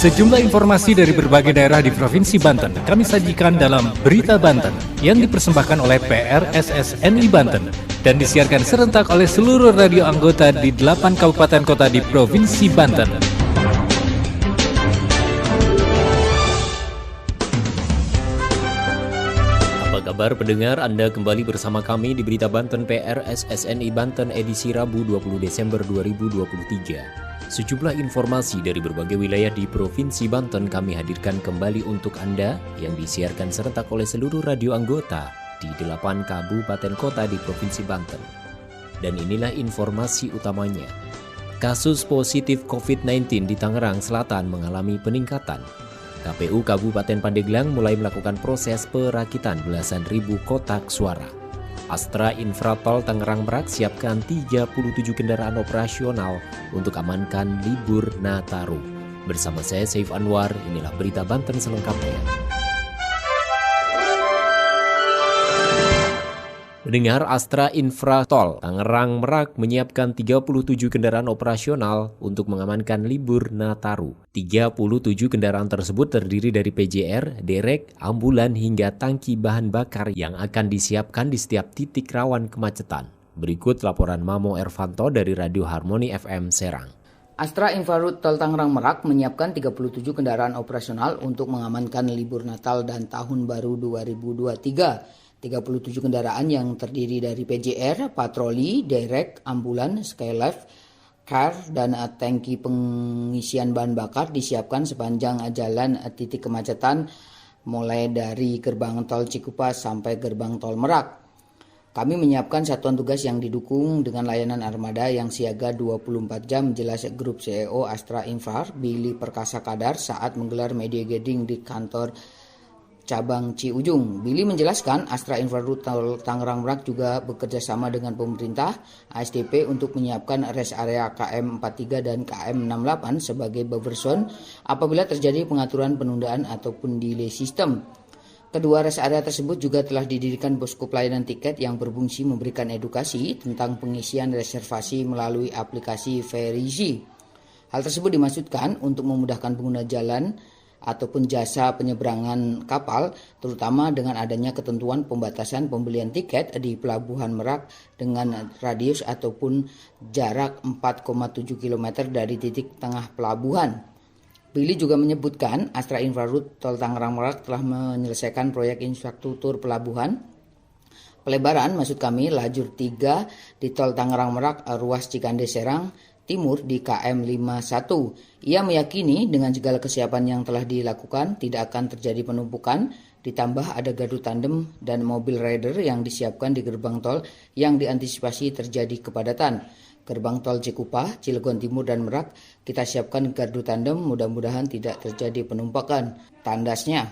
Sejumlah informasi dari berbagai daerah di Provinsi Banten kami sajikan dalam Berita Banten yang dipersembahkan oleh PRSSNI Banten dan disiarkan serentak oleh seluruh radio anggota di 8 kabupaten kota di Provinsi Banten. Apa kabar pendengar? Anda kembali bersama kami di Berita Banten PRSSNI Banten edisi Rabu 20 Desember 2023. Sejumlah informasi dari berbagai wilayah di Provinsi Banten kami hadirkan kembali untuk Anda yang disiarkan serentak oleh seluruh radio anggota di 8 kabupaten kota di Provinsi Banten. Dan inilah informasi utamanya. Kasus positif COVID-19 di Tangerang Selatan mengalami peningkatan. KPU Kabupaten Pandeglang mulai melakukan proses perakitan belasan ribu kotak suara. Astra Infratol Tangerang Merak siapkan 37 kendaraan operasional untuk amankan libur Nataru. Bersama saya Saif Anwar, inilah Berita Banten selengkapnya. Mendengar Astra Infratol Tangerang Merak menyiapkan 37 kendaraan operasional untuk mengamankan libur Nataru. 37 kendaraan tersebut terdiri dari PJR, derek, ambulan hingga tangki bahan bakar yang akan disiapkan di setiap titik rawan kemacetan. Berikut laporan Mamo Ervanto dari Radio Harmoni FM Serang. Astra Infratol Tangerang Merak menyiapkan 37 kendaraan operasional untuk mengamankan libur Natal dan Tahun Baru 2023. 37 kendaraan yang terdiri dari PJR, patroli, derek, ambulan, skylift, car, dan tangki pengisian bahan bakar disiapkan sepanjang jalan titik kemacetan mulai dari gerbang tol Cikupa sampai gerbang tol Merak. Kami menyiapkan satuan tugas yang didukung dengan layanan armada yang siaga 24 jam, jelas Grup CEO Astra Infra, Billy Perkasa Kadar saat menggelar media gathering di kantor cabang Ciujung. Billy menjelaskan Astra Infratol Tangerang Merak juga bekerja sama dengan pemerintah ASDP untuk menyiapkan rest area KM 43 dan KM 68 sebagai buffer zone apabila terjadi pengaturan penundaan ataupun delay sistem. Kedua rest area tersebut juga telah didirikan posko pelayanan tiket yang berfungsi memberikan edukasi tentang pengisian reservasi melalui aplikasi Verizi. Hal tersebut dimaksudkan untuk memudahkan pengguna jalan ataupun jasa penyeberangan kapal, terutama dengan adanya ketentuan pembatasan pembelian tiket di Pelabuhan Merak dengan radius ataupun jarak 4,7 km dari titik tengah pelabuhan. Billy juga menyebutkan Astra Infratol Tangerang Merak telah menyelesaikan proyek infrastruktur pelabuhan. Pelebaran maksud kami lajur 3 di Tol Tangerang Merak ruas Cikande Serang Timur di KM 51. Ia meyakini dengan segala kesiapan yang telah dilakukan tidak akan terjadi penumpukan, ditambah ada gardu tandem dan mobil rider yang disiapkan di gerbang tol yang diantisipasi terjadi kepadatan. Gerbang tol Cikupa, Cilegon Timur dan Merak kita siapkan gardu tandem, mudah-mudahan tidak terjadi penumpukan. Tandasnya.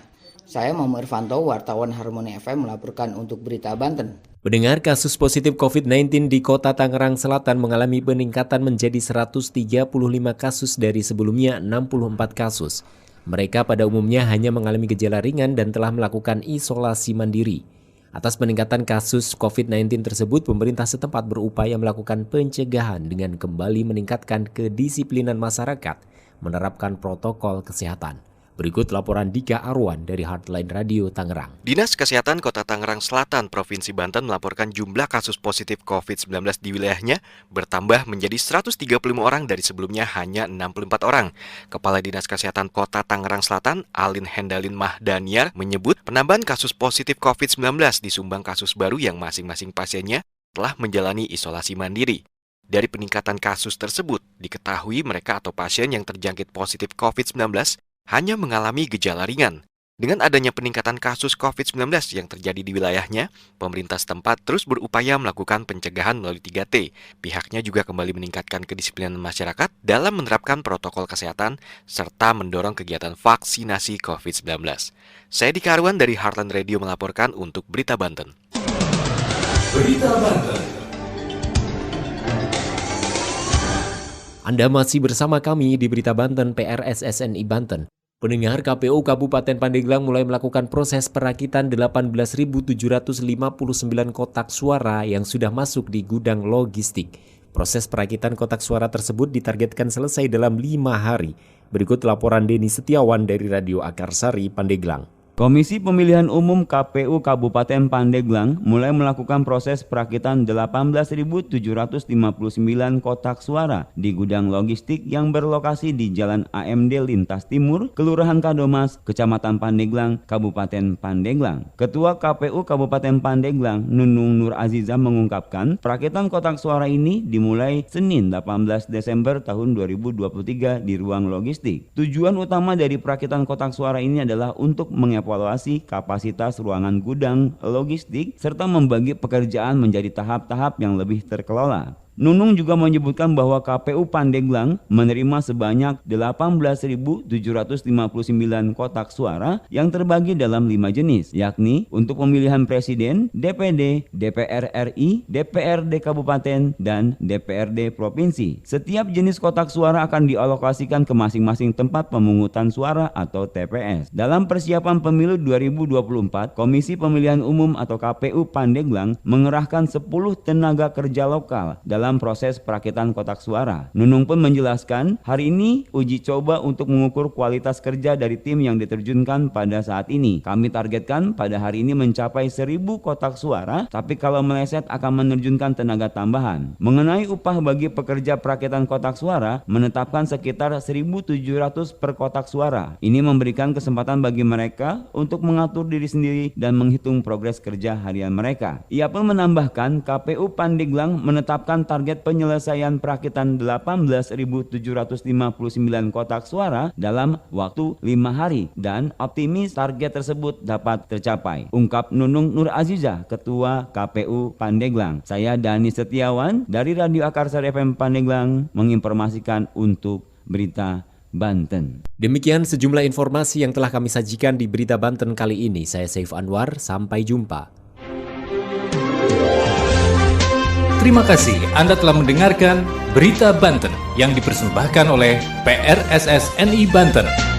Saya Mamo Irvanto, wartawan Harmoni FM melaporkan untuk Berita Banten. Mendengar kasus positif COVID-19 di Kota Tangerang Selatan mengalami peningkatan menjadi 135 kasus dari sebelumnya 64 kasus. Mereka pada umumnya hanya mengalami gejala ringan dan telah melakukan isolasi mandiri. Atas peningkatan kasus COVID-19 tersebut, pemerintah setempat berupaya melakukan pencegahan dengan kembali meningkatkan kedisiplinan masyarakat, menerapkan protokol kesehatan. Berikut laporan Dika Arwan dari Heartline Radio Tangerang. Dinas Kesehatan Kota Tangerang Selatan, Provinsi Banten melaporkan jumlah kasus positif COVID-19 di wilayahnya bertambah menjadi 135 orang dari sebelumnya hanya 64 orang. Kepala Dinas Kesehatan Kota Tangerang Selatan, Alin Hendalin Mahdaniar, menyebut penambahan kasus positif COVID-19 disumbang kasus baru yang masing-masing pasiennya telah menjalani isolasi mandiri. Dari peningkatan kasus tersebut, diketahui mereka atau pasien yang terjangkit positif COVID-19 hanya mengalami gejala ringan. Dengan adanya peningkatan kasus COVID-19 yang terjadi di wilayahnya, pemerintah setempat terus berupaya melakukan pencegahan melalui 3T. Pihaknya juga kembali meningkatkan kedisiplinan masyarakat dalam menerapkan protokol kesehatan serta mendorong kegiatan vaksinasi COVID-19. Saya Dika Arwan dari Heartland Radio melaporkan untuk Berita Banten. Berita Banten. Anda masih bersama kami di Berita Banten PRSSNI Banten. Pendengar, KPU Kabupaten Pandeglang mulai melakukan proses perakitan 18.759 kotak suara yang sudah masuk di gudang logistik. Proses perakitan kotak suara tersebut ditargetkan selesai dalam 5 hari. Berikut laporan Denny Setiawan dari Radio Akarsari, Pandeglang. Komisi Pemilihan Umum KPU Kabupaten Pandeglang mulai melakukan proses perakitan 18.759 kotak suara di gudang logistik yang berlokasi di Jalan AMD Lintas Timur, Kelurahan Kadomas, Kecamatan Pandeglang, Kabupaten Pandeglang. Ketua KPU Kabupaten Pandeglang, Nunung Nur Aziza mengungkapkan, perakitan kotak suara ini dimulai Senin 18 Desember tahun 2023 di ruang logistik. Tujuan utama dari perakitan kotak suara ini adalah untuk mengevaluasi kapasitas ruangan gudang logistik serta membagi pekerjaan menjadi tahap-tahap yang lebih terkelola. Nunung juga menyebutkan bahwa KPU Pandeglang menerima sebanyak 18.759 kotak suara yang terbagi dalam 5 jenis, yakni untuk pemilihan presiden, DPD, DPR RI, DPRD Kabupaten, dan DPRD Provinsi. Setiap jenis kotak suara akan dialokasikan ke masing-masing tempat pemungutan suara atau TPS. Dalam persiapan pemilu 2024, Komisi Pemilihan Umum atau KPU Pandeglang mengerahkan 10 tenaga kerja lokal dalam proses perakitan kotak suara. Nunung pun menjelaskan, hari ini uji coba untuk mengukur kualitas kerja dari tim yang diterjunkan pada saat ini. Kami targetkan pada hari ini mencapai 1.000 kotak suara, tapi kalau meleset akan menerjunkan tenaga tambahan. Mengenai upah bagi pekerja perakitan kotak suara, menetapkan sekitar 1.700 per kotak suara. Ini memberikan kesempatan bagi mereka untuk mengatur diri sendiri dan menghitung progres kerja harian mereka. Ia pun menambahkan, KPU Pandeglang menetapkan target penyelesaian perakitan 18.759 kotak suara dalam waktu 5 hari dan optimis target tersebut dapat tercapai. Ungkap Nunung Nur Aziza, Ketua KPU Pandeglang. Saya Dani Setiawan dari Radio Akarsari FM Pandeglang menginformasikan untuk Berita Banten. Demikian sejumlah informasi yang telah kami sajikan di Berita Banten kali ini. Saya Saif Anwar, sampai jumpa. Terima kasih Anda telah mendengarkan Berita Banten yang dipersembahkan oleh PRSSNI Banten.